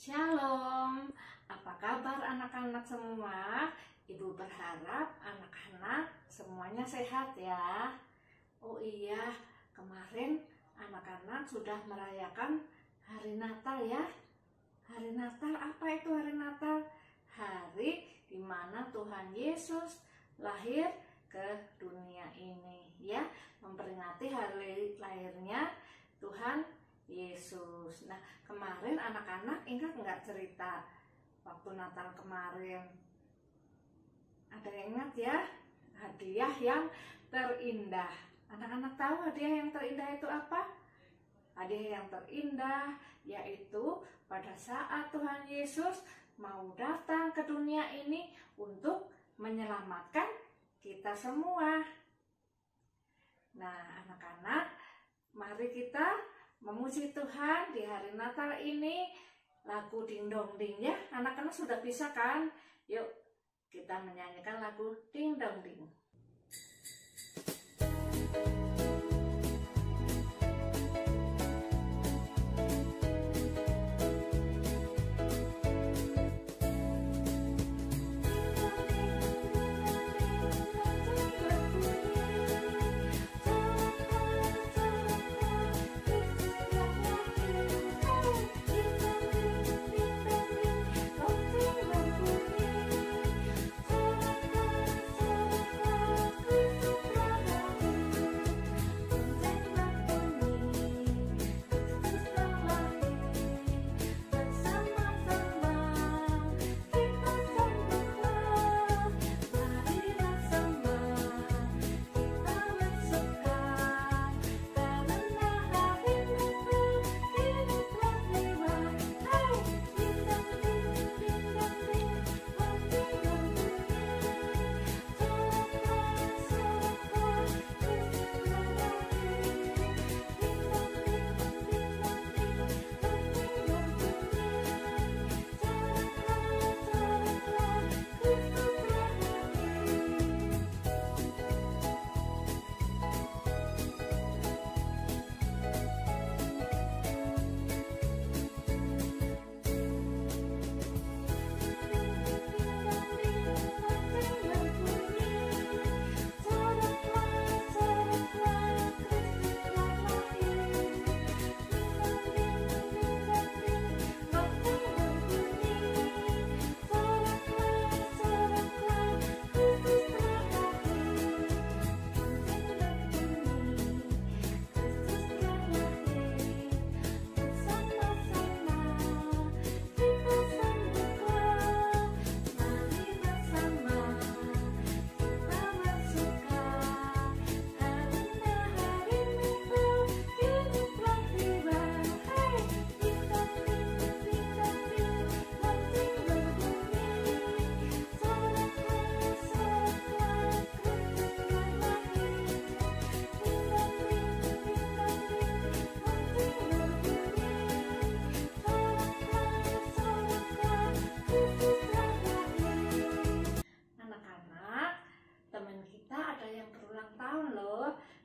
Shalom, apa kabar anak-anak semua? Ibu berharap anak-anak semuanya sehat ya. Oh iya, kemarin anak-anak sudah merayakan hari Natal ya. Hari Natal, apa itu hari Natal? Hari di mana Tuhan Yesus lahir ke dunia ini ya, memperingati hari lahirnya Tuhan Yesus. Nah, kemarin anak-anak ingat nggak cerita waktu Natal kemarin? Ada yang ingat ya? Hadiah yang terindah. Anak-anak tahu hadiah yang terindah itu apa? Hadiah yang terindah yaitu pada saat Tuhan Yesus mau datang ke dunia ini untuk menyelamatkan kita semua. Nah, anak-anak, mari kita memuji Tuhan di hari Natal ini. Lagu Ding Dong Ding ya. Anak-anak sudah bisa kan? Yuk kita menyanyikan lagu Ding Dong Ding.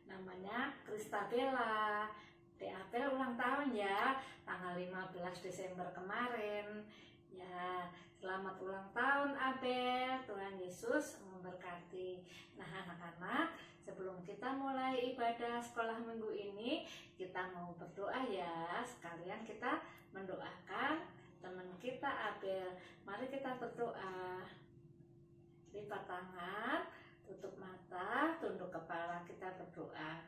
Namanya Kristabella. Apel ulang tahun ya, tanggal 15 Desember kemarin. Ya, selamat ulang tahun Abel. Tuhan Yesus memberkati. Nah, anak-anak, sebelum kita mulai ibadah sekolah minggu ini, kita mau berdoa ya. Sekalian kita mendoakan teman kita Abel. Mari kita berdoa. Lipat tangan, tutup mata, tunduk kepala, kita berdoa.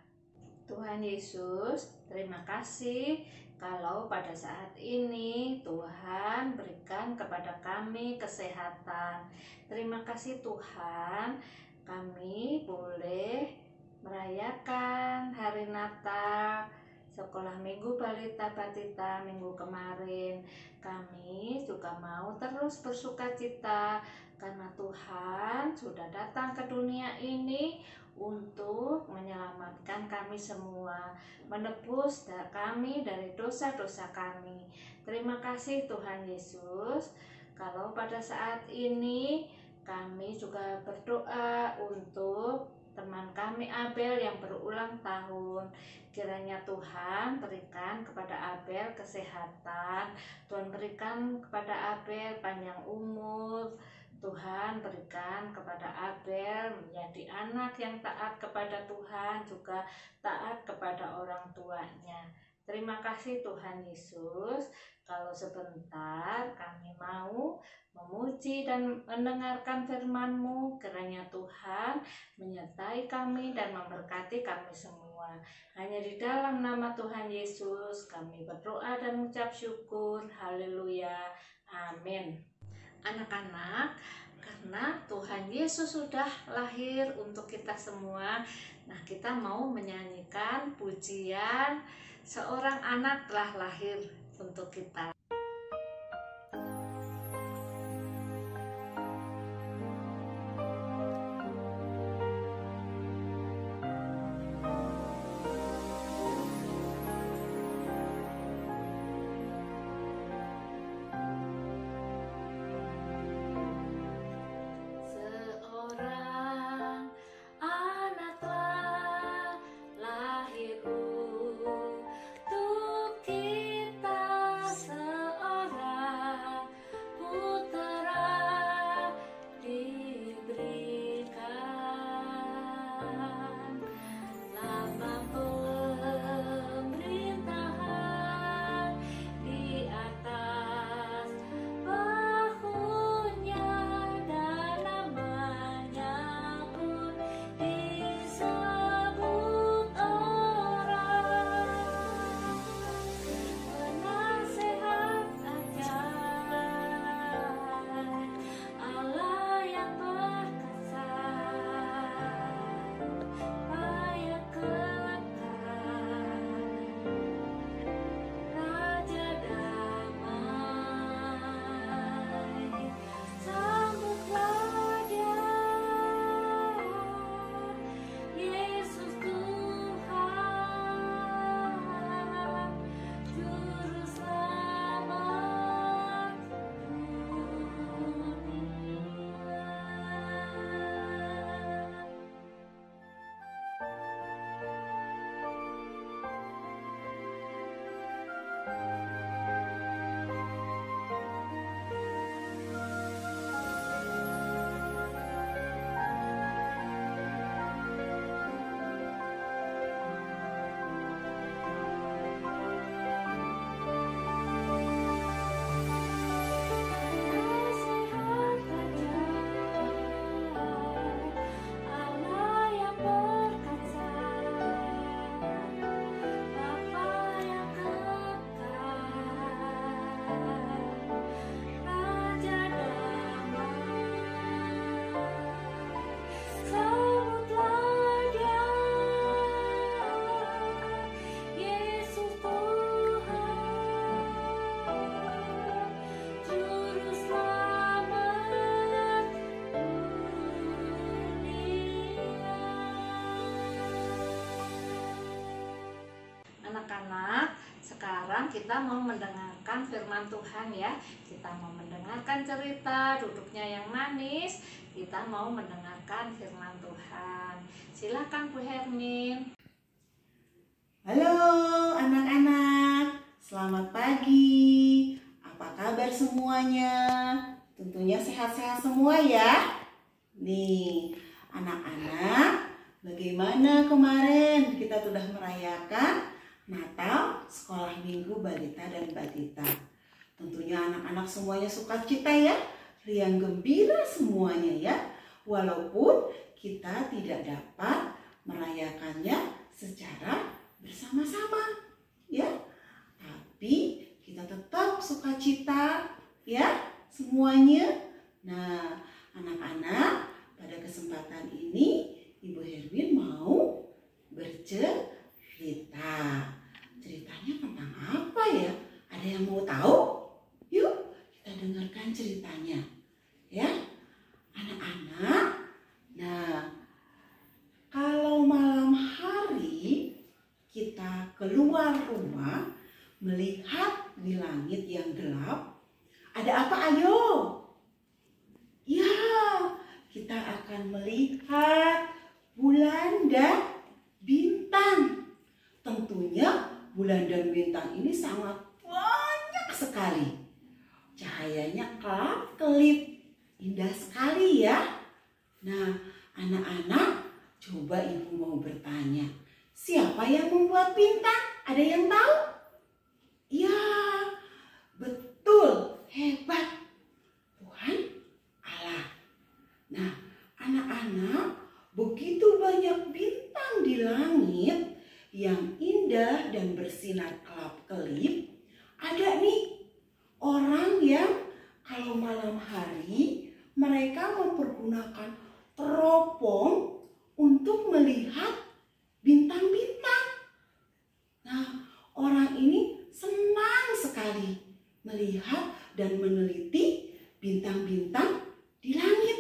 Tuhan Yesus, terima kasih kalau pada saat ini Tuhan berikan kepada kami kesehatan. Terima kasih Tuhan, kami boleh merayakan hari Natal, sekolah minggu balita batita minggu kemarin. Kami juga mau terus bersukacita karena Tuhan sudah datang ke dunia ini untuk menyelamatkan kami semua, menebus kami dari dosa-dosa kami. Terima kasih Tuhan Yesus. Kalau pada saat ini kami juga berdoa untuk teman kami Abel yang berulang tahun. Kiranya Tuhan berikan kepada Abel kesehatan, Tuhan berikan kepada Abel panjang umur, Tuhan berikan kepada Abel menjadi anak yang taat kepada Tuhan, juga taat kepada orang tuanya. Terima kasih Tuhan Yesus. Kalau sebentar kami mau memuji dan mendengarkan firman-Mu, kiranya Tuhan menyertai kami dan memberkati kami semua. Hanya di dalam nama Tuhan Yesus kami berdoa dan mengucap syukur. Haleluya. Amin. Anak-anak, karena Tuhan Yesus sudah lahir untuk kita semua, nah kita mau menyanyikan pujian seorang anak telah lahir untuk kita. Anak-anak, sekarang kita mau mendengarkan firman Tuhan ya. Kita mau mendengarkan cerita duduknya yang manis. Kita mau mendengarkan firman Tuhan. Silakan Bu Hermin. Halo anak-anak, selamat pagi. Apa kabar semuanya? Tentunya sehat-sehat semua ya. Nih, anak-anak, bagaimana kemarin kita sudah merayakan Natal Sekolah Minggu Balita dan Batita. Tentunya anak-anak semuanya sukacita ya, riang gembira semuanya ya. Walaupun kita tidak dapat merayakannya secara bersama-sama ya, tapi kita tetap sukacita ya semuanya. Nah, anak-anak, pada kesempatan ini Ibu Herwin mau bercerita. Ceritanya tentang apa ya? Ada yang mau tahu? Yuk kita dengarkan ceritanya ya anak-anak. Nah, kalau malam hari kita keluar rumah melihat di langit yang gelap, ada apa ayo? Ya, kita akan melihat bulan dan bintang. Tentunya bulan dan bintang ini sangat banyak sekali. Cahayanya kelap-kelip, indah sekali ya. Nah, anak-anak, coba ibu mau bertanya, siapa yang membuat bintang? Ada yang tahu? Ya, betul, hebat, Tuhan Allah. Nah, anak-anak, begitu banyak bintang di langit yang indah dan bersinar kelap-kelip. Ada nih orang yang kalau malam hari mereka mempergunakan teropong untuk melihat bintang-bintang. Nah, orang ini senang sekali melihat dan meneliti bintang-bintang di langit.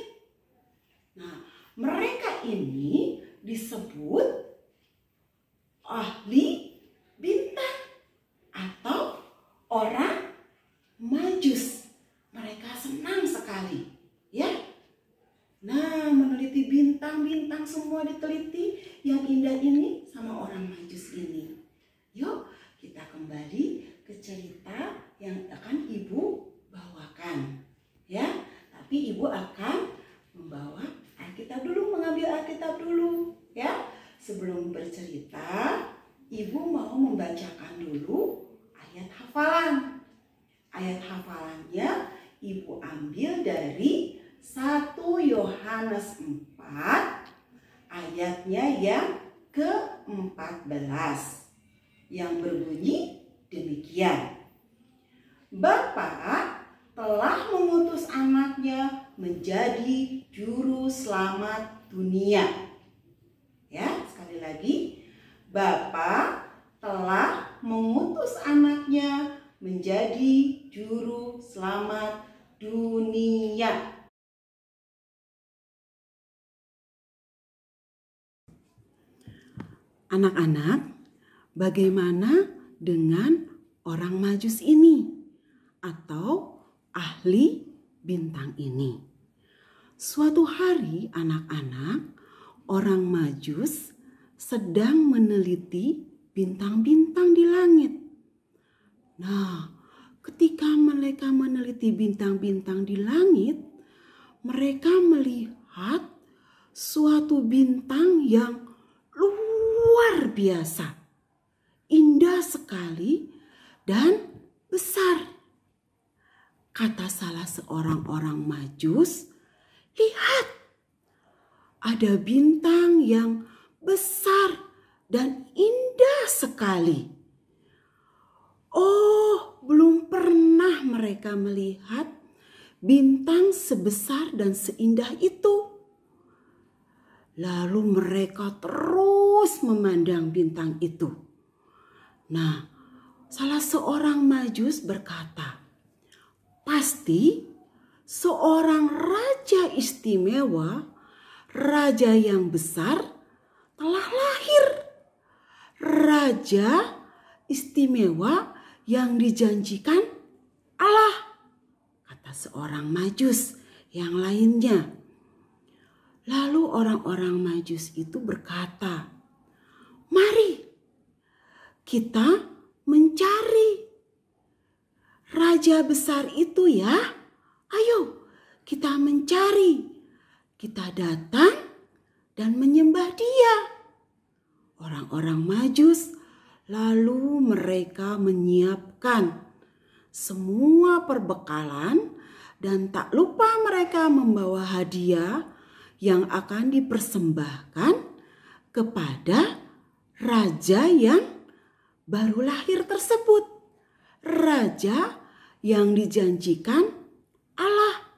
Nah, mereka ini disebut ahli bintang atau orang Majus. Mereka senang sekali, ya. Nah, meneliti bintang-bintang semua diteliti yang indah ini sama orang Majus ini. Yuk, kita kembali ke cerita yang akan ibu bawakan, ya. Tapi ibu akan membawa Alkitab dulu, mengambil Alkitab dulu, ya. Sebelum bercerita, ibu mau membacakan dulu ayat hafalan. Ayat hafalannya ibu ambil dari 1 Yohanes 4 ayatnya yang ke-14 yang berbunyi demikian. Bapa telah mengutus anaknya menjadi juru selamat dunia. Ya, sekali lagi. Bapa telah mengutus anaknya menjadi juru selamat dunia. Anak-anak, bagaimana dengan orang Majus ini atau ahli bintang ini? Suatu hari anak-anak, orang Majus sedang meneliti bintang-bintang di langit. Nah, ketika mereka meneliti bintang-bintang di langit, mereka melihat suatu bintang yang luar biasa, indah sekali dan besar. Kata salah seorang orang Majus, lihat, ada bintang yang besar dan indah sekali. Oh, belum pernah mereka melihat bintang sebesar dan seindah itu. Lalu mereka terus memandang bintang itu. Nah, salah seorang Majus berkata, pasti seorang raja istimewa, raja yang besar telah lahir. Raja istimewa yang dijanjikan Allah, kata seorang Majus yang lainnya. Lalu orang-orang Majus itu berkata, mari kita mencari raja besar itu ya. Ayo kita mencari. Kita datang dan menyembah dia. Orang-orang Majus lalu mereka menyiapkan semua perbekalan dan tak lupa mereka membawa hadiah yang akan dipersembahkan kepada raja yang baru lahir tersebut. Raja yang dijanjikan Allah.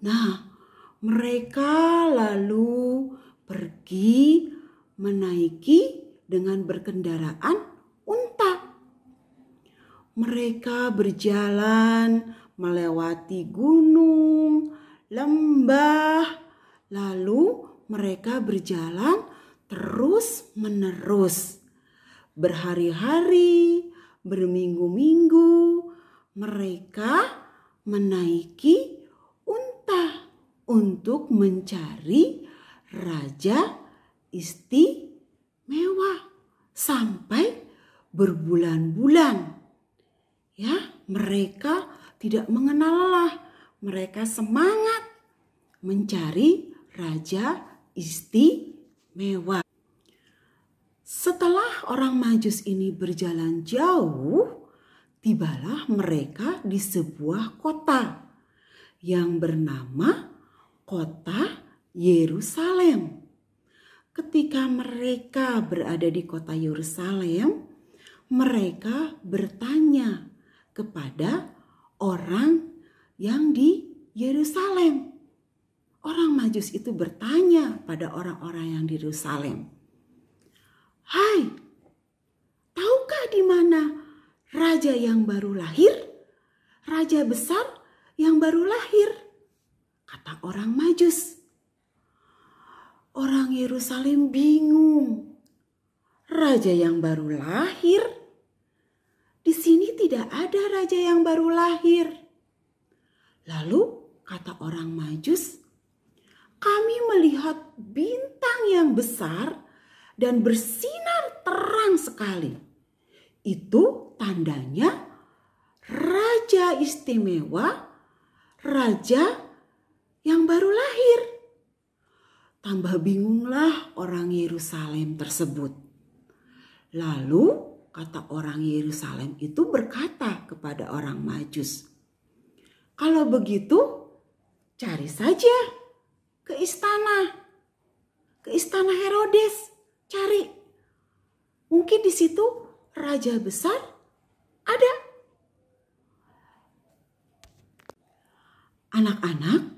Nah, mereka lalu pergi menaiki dengan berkendaraan unta. Mereka berjalan melewati gunung, lembah, lalu mereka berjalan terus-menerus. Berhari-hari, berminggu-minggu, mereka menaiki unta untuk mencari raja istimewa sampai berbulan-bulan. Ya, mereka tidak mengenal lelah. Mereka semangat mencari raja istimewa. Setelah orang Majus ini berjalan jauh, tibalah mereka di sebuah kota yang bernama Kota Yerusalem. Ketika mereka berada di kota Yerusalem, mereka bertanya kepada orang yang di Yerusalem. Orang Majus itu bertanya pada orang-orang yang di Yerusalem, "Hai, tahukah di mana raja yang baru lahir? Raja besar yang baru lahir?" Kata orang Majus. Orang Yerusalem bingung. Raja yang baru lahir? Di sini tidak ada raja yang baru lahir. Lalu kata orang Majus, "Kami melihat bintang yang besar dan bersinar terang sekali. Itu tandanya raja istimewa, raja yang baru lahir." Tambah bingunglah orang Yerusalem tersebut. Lalu kata orang Yerusalem itu berkata kepada orang Majus, "Kalau begitu cari saja ke istana Herodes, cari. Mungkin di situ raja besar ada." Anak-anak,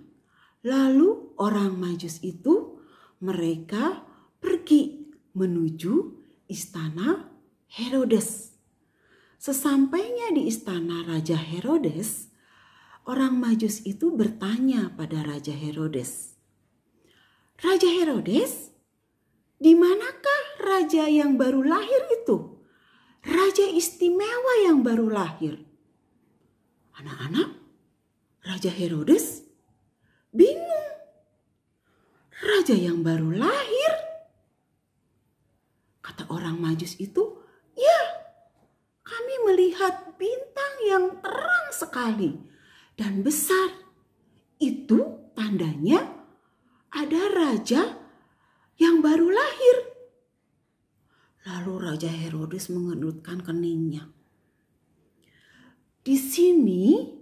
lalu orang Majus itu mereka pergi menuju istana Herodes. Sesampainya di istana Raja Herodes, orang Majus itu bertanya pada Raja Herodes, "Raja Herodes, di manakah raja yang baru lahir itu? Raja istimewa yang baru lahir." Anak-anak, Raja Herodes bingung. Raja yang baru lahir? Kata orang Majus itu, "Ya, kami melihat bintang yang terang sekali dan besar. Itu tandanya ada raja yang baru lahir." Lalu Raja Herodes mengerutkan keningnya. Di sini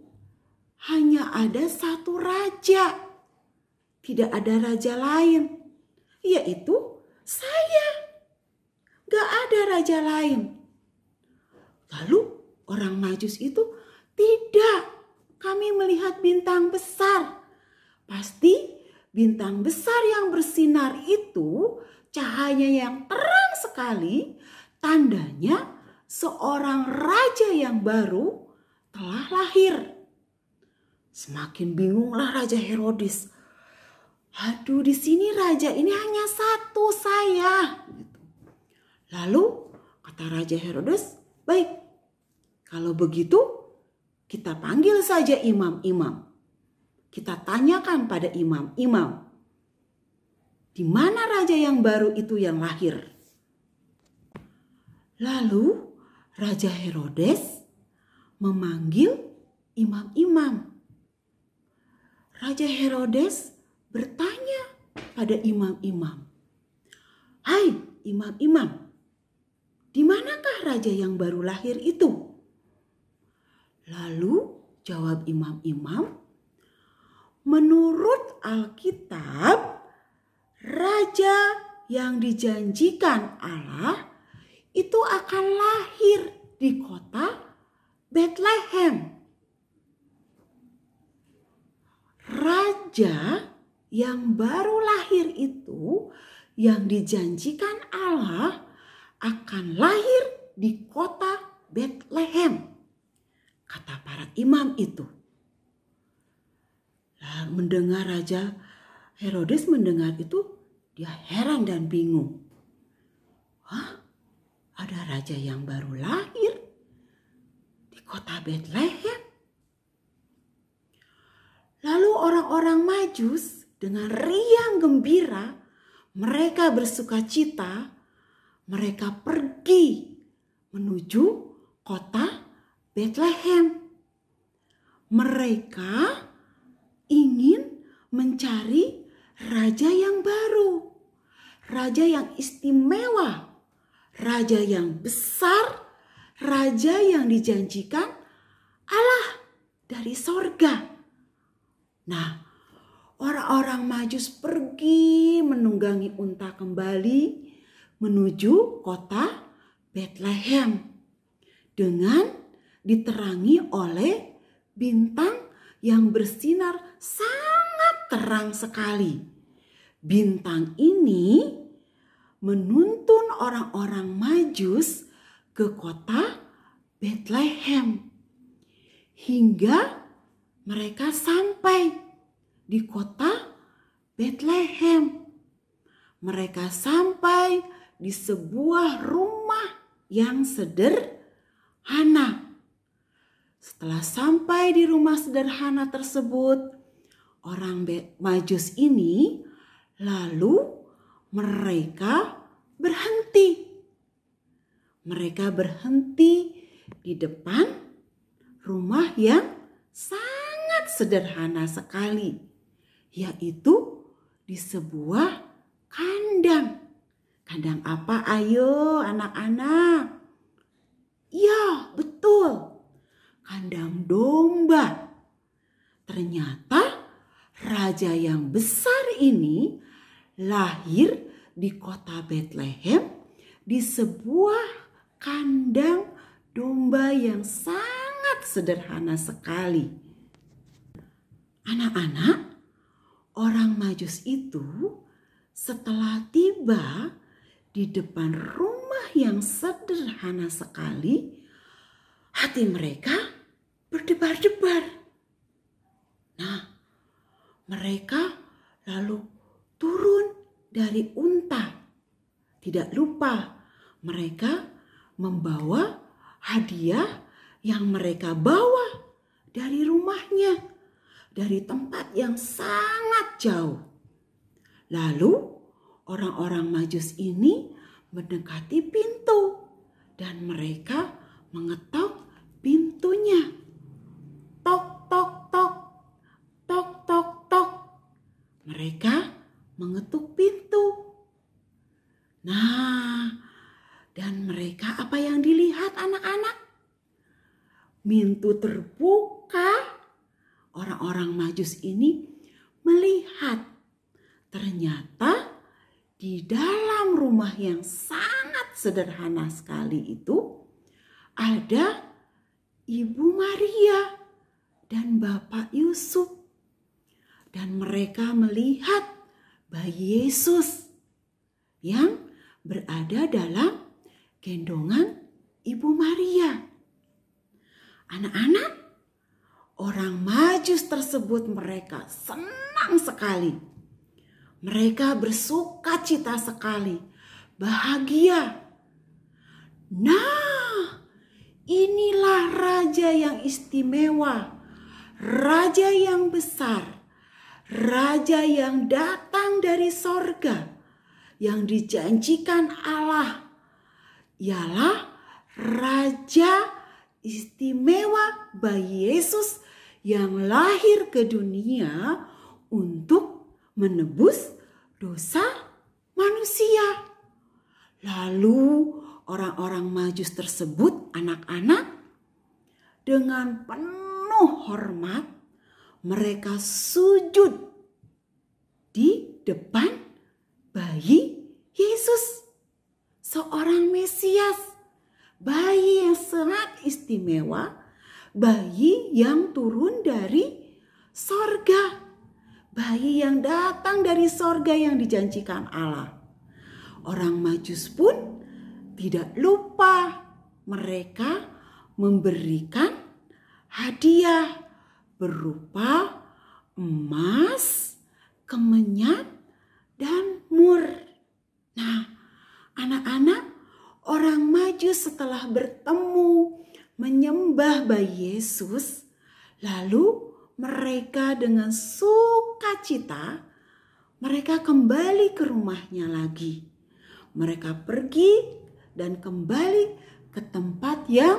hanya ada satu raja, tidak ada raja lain, yaitu saya. Gak ada raja lain. Lalu orang Majus itu, "Tidak, kami melihat bintang besar. Pasti bintang besar yang bersinar itu cahayanya yang terang sekali, tandanya seorang raja yang baru telah lahir." Semakin bingunglah Raja Herodes. "Aduh, di sini raja ini hanya satu, saya." Lalu kata Raja Herodes, "Baik, kalau begitu kita panggil saja imam-imam. Kita tanyakan pada imam-imam, di mana raja yang baru itu yang lahir?" Lalu Raja Herodes memanggil imam-imam. Raja Herodes bertanya pada imam-imam, "Hai imam-imam, di manakah raja yang baru lahir itu?" Lalu jawab imam-imam, "Menurut Alkitab, raja yang dijanjikan Allah itu akan lahir di kota Bethlehem." Raja yang baru lahir itu yang dijanjikan Allah akan lahir di kota Bethlehem, kata para imam itu. Lalu mendengar Raja Herodes mendengar itu, dia heran dan bingung. "Hah? Ada raja yang baru lahir di kota Bethlehem?" Lalu orang-orang Majus dengan riang gembira mereka bersukacita, mereka pergi menuju kota Betlehem. Mereka ingin mencari raja yang baru, raja yang istimewa, raja yang besar, raja yang dijanjikan Allah dari sorga. Nah, orang-orang Majus pergi menunggangi unta kembali menuju kota Betlehem dengan diterangi oleh bintang yang bersinar sangat terang sekali. Bintang ini menuntun orang-orang Majus ke kota Betlehem hingga mereka sampai di kota Betlehem. Mereka sampai di sebuah rumah yang sederhana. Setelah sampai di rumah sederhana tersebut, orang Majus ini lalu mereka berhenti. Mereka berhenti di depan rumah yang sangat sederhana sekali, yaitu di sebuah kandang. Kandang apa? Ayo anak-anak. Ya, betul. Kandang domba. Ternyata raja yang besar ini lahir di kota Betlehem di sebuah kandang domba yang sangat sederhana sekali. Anak-anak, orang Majus itu setelah tiba di depan rumah yang sederhana sekali, hati mereka berdebar-debar. Nah, mereka lalu turun dari unta. Tidak lupa mereka membawa hadiah yang mereka bawa dari rumahnya, dari tempat yang sangat jauh. Lalu orang-orang Majus ini mendekati pintu dan mereka mengetok pintunya. Tok, tok, tok, tok, tok, tok. Mereka mengetuk pintu. Nah, dan mereka apa yang dilihat anak-anak? Pintu terbuka. Orang-orang Majus ini melihat ternyata di dalam rumah yang sangat sederhana sekali itu ada Ibu Maria dan Bapak Yusuf. Dan mereka melihat bayi Yesus yang berada dalam gendongan Ibu Maria. Anak-anak, orang Majus tersebut mereka senang sekali. Mereka bersukacita sekali, bahagia. Nah, inilah raja yang istimewa, raja yang besar, raja yang datang dari sorga, yang dijanjikan Allah. Ialah raja istimewa bayi Yesus yang lahir ke dunia untuk menebus dosa manusia. Lalu orang-orang Majus tersebut, anak-anak, dengan penuh hormat mereka sujud di depan bayi Yesus, seorang Mesias, bayi yang sangat istimewa, bayi yang turun dari sorga, bayi yang datang dari sorga yang dijanjikan Allah. Orang Majus pun tidak lupa mereka memberikan hadiah berupa emas, kemenyan, dan mur. Nah, anak-anak, orang Majus setelah bertemu menyembah bayi Yesus, lalu mereka dengan sukacita mereka kembali ke rumahnya lagi. Mereka pergi dan kembali ke tempat yang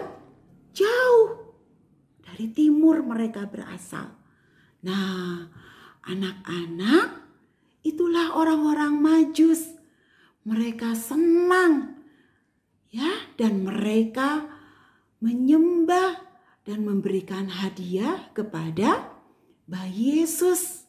jauh. Dari timur mereka berasal. Nah, anak-anak, itulah orang-orang Majus. Mereka senang, ya, dan mereka menyembah dan memberikan hadiah kepada bayi Yesus.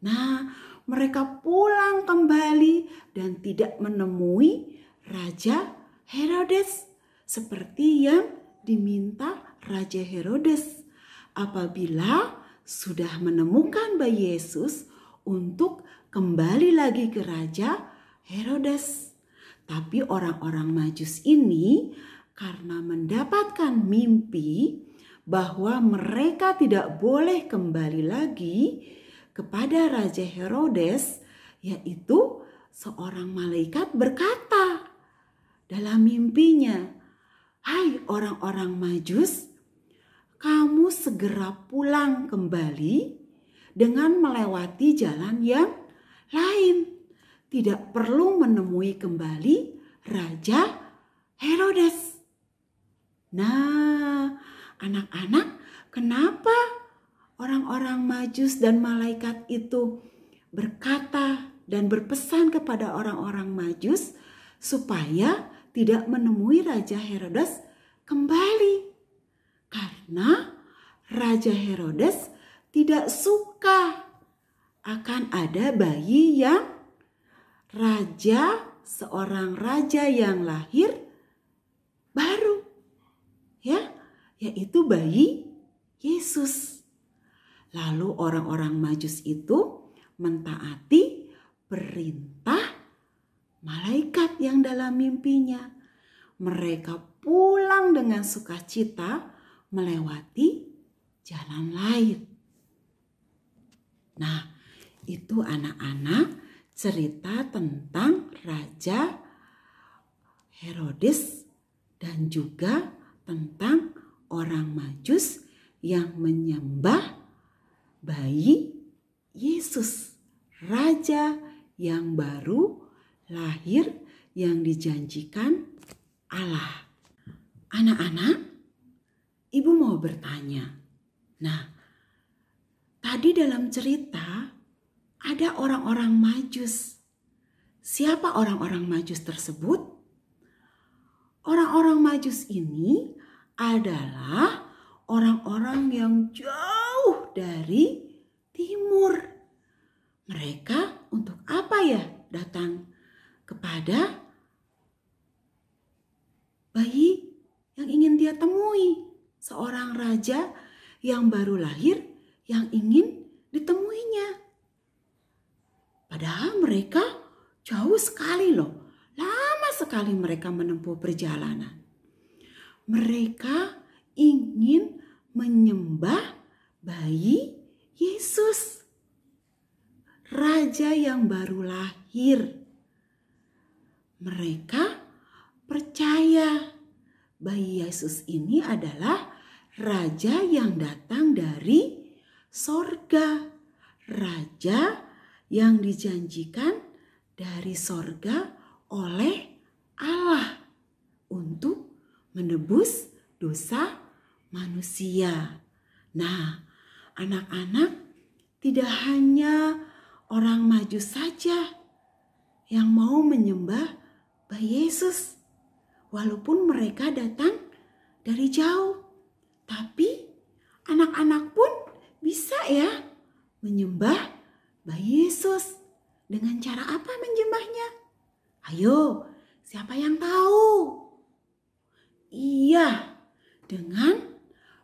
Nah, mereka pulang kembali dan tidak menemui Raja Herodes seperti yang diminta Raja Herodes apabila sudah menemukan bayi Yesus untuk kembali lagi ke Raja Herodes. Tapi orang-orang Majus ini karena mendapatkan mimpi bahwa mereka tidak boleh kembali lagi kepada Raja Herodes, yaitu seorang malaikat berkata dalam mimpinya, "Hai orang-orang Majus, kamu segera pulang kembali dengan melewati jalan yang lain. Tidak perlu menemui kembali Raja Herodes." Nah, anak-anak, kenapa orang-orang Majus dan malaikat itu berkata dan berpesan kepada orang-orang Majus supaya tidak menemui Raja Herodes kembali? Karena Raja Herodes tidak suka akan ada bayi yang seorang raja yang lahir baru, ya, yaitu bayi Yesus. Lalu orang-orang Majus itu mentaati perintah malaikat yang dalam mimpinya. Mereka pulang dengan sukacita melewati jalan lain. Nah, itu anak-anak cerita tentang Raja Herodes dan juga tentang orang Majus yang menyembah bayi Yesus, Raja yang baru lahir yang dijanjikan Allah. Anak-anak, Ibu mau bertanya. Nah, tadi dalam cerita ada orang-orang Majus. Siapa orang-orang Majus tersebut? Orang-orang Majus ini adalah orang-orang yang jauh dari timur. Mereka untuk apa ya datang kepada bayi yang ingin dia temui? Seorang raja yang baru lahir yang ingin ditemuinya. Padahal mereka jauh sekali loh. Lama sekali mereka menempuh perjalanan. Mereka ingin menyembah bayi Yesus, raja yang baru lahir. Mereka percaya bayi Yesus ini adalah raja yang datang dari sorga, raja yang dijanjikan dari sorga oleh Allah untuk menebus dosa manusia. Nah, anak-anak, tidak hanya orang Majus saja yang mau menyembah bayi Yesus, walaupun mereka datang dari jauh, tapi anak-anak pun bisa ya menyembah bayi Yesus. Dengan cara apa menyembahnya? Ayo, siapa yang tahu? Iya, dengan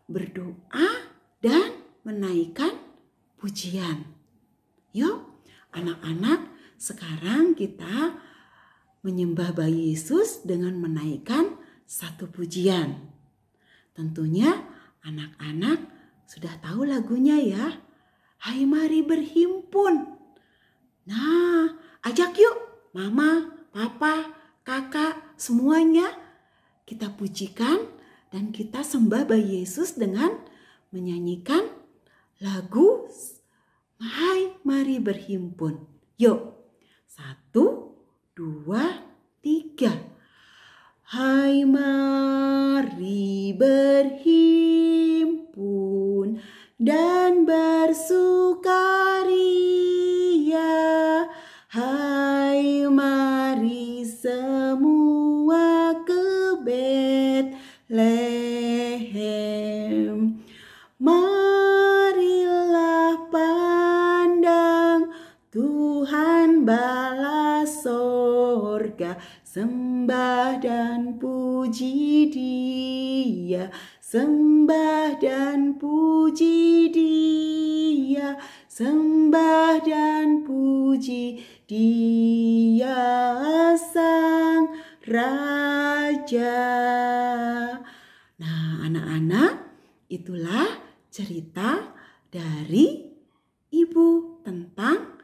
berdoa dan menaikkan pujian. Yuk, anak-anak, sekarang kita menyembah bayi Yesus dengan menaikkan satu pujian. Tentunya anak-anak sudah tahu lagunya ya. Hai mari berhimpun. Nah, ajak yuk mama, papa, kakak, semuanya kita pujikan dan kita sembah bayi Yesus dengan menyanyikan lagu Hai mari berhimpun. Yuk, 1, 2, 3. Hai mari berhimpun dan bersukaria. Hai mari semua ke Betlehem. Marilah pandang Tuhan bala sorga, sembah dan puji Dia, sembah dan puji Dia, sembah dan puji Dia Sang Raja. Nah, anak-anak, itulah cerita dari Ibu tentang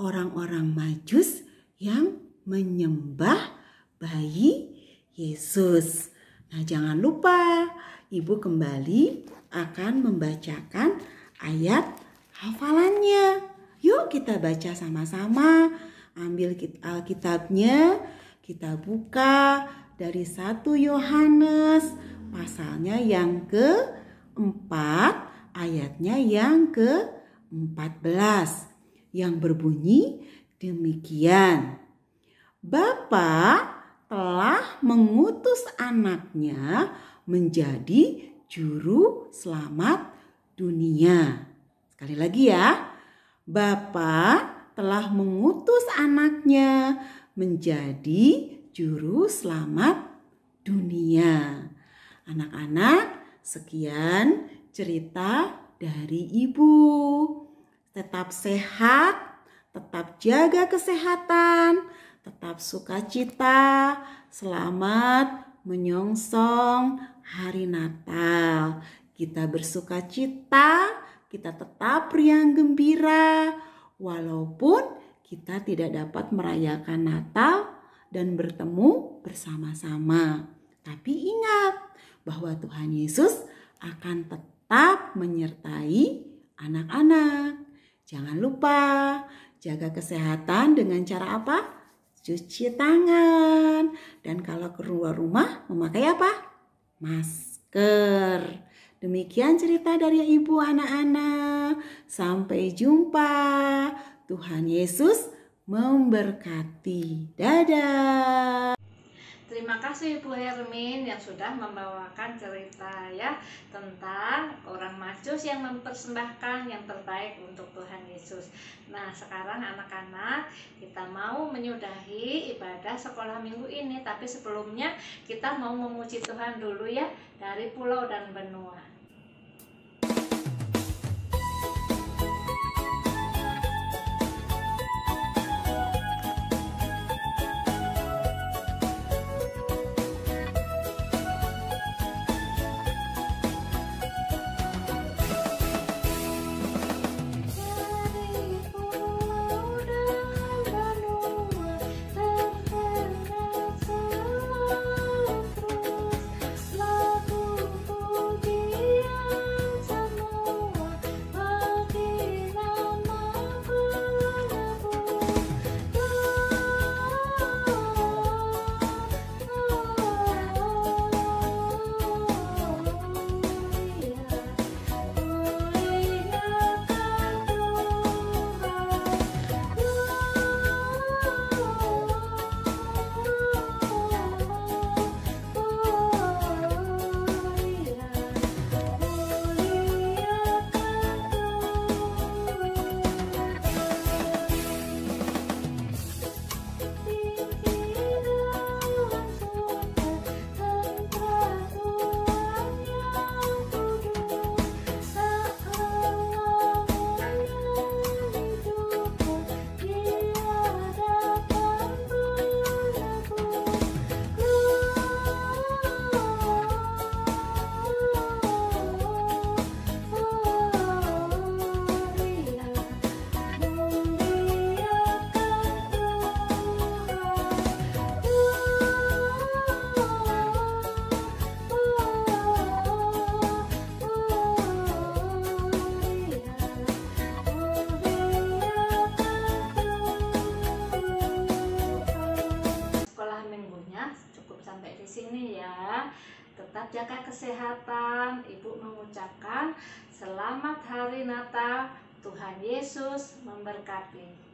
orang-orang Majus yang menyembah bayi Yesus. Nah, jangan lupa Ibu kembali akan membacakan ayat hafalannya. Yuk kita baca sama-sama. Ambil Alkitabnya, kita buka dari 1 Yohanes pasalnya yang ke-4, ayatnya yang ke-14, yang berbunyi demikian. Bapa telah mengutus anaknya menjadi juru selamat dunia. Sekali lagi ya. Bapa telah mengutus anaknya menjadi juru selamat dunia. Anak-anak, sekian cerita dari Ibu. Tetap sehat, tetap jaga kesehatan, tetap sukacita, selamat menyongsong hari Natal. Kita bersukacita, kita tetap riang gembira, walaupun kita tidak dapat merayakan Natal dan bertemu bersama-sama. Tapi ingat bahwa Tuhan Yesus akan tetap menyertai anak-anak. Jangan lupa jaga kesehatan dengan cara apa? Cuci tangan. Dan kalau keluar rumah memakai apa? Masker. Demikian cerita dari Ibu anak-anak. Sampai jumpa. Tuhan Yesus memberkati. Dadah. Terima kasih Ibu Hermin yang sudah membawakan cerita ya tentang orang Majus yang mempersembahkan yang terbaik untuk Tuhan Yesus. Nah, sekarang anak-anak kita mau menyudahi ibadah sekolah minggu ini, tapi sebelumnya kita mau memuji Tuhan dulu ya dari pulau dan benua. Lagu puji sampai di sini ya. Tetap jaga kesehatan. Ibu mengucapkan selamat hari Natal. Tuhan Yesus memberkati.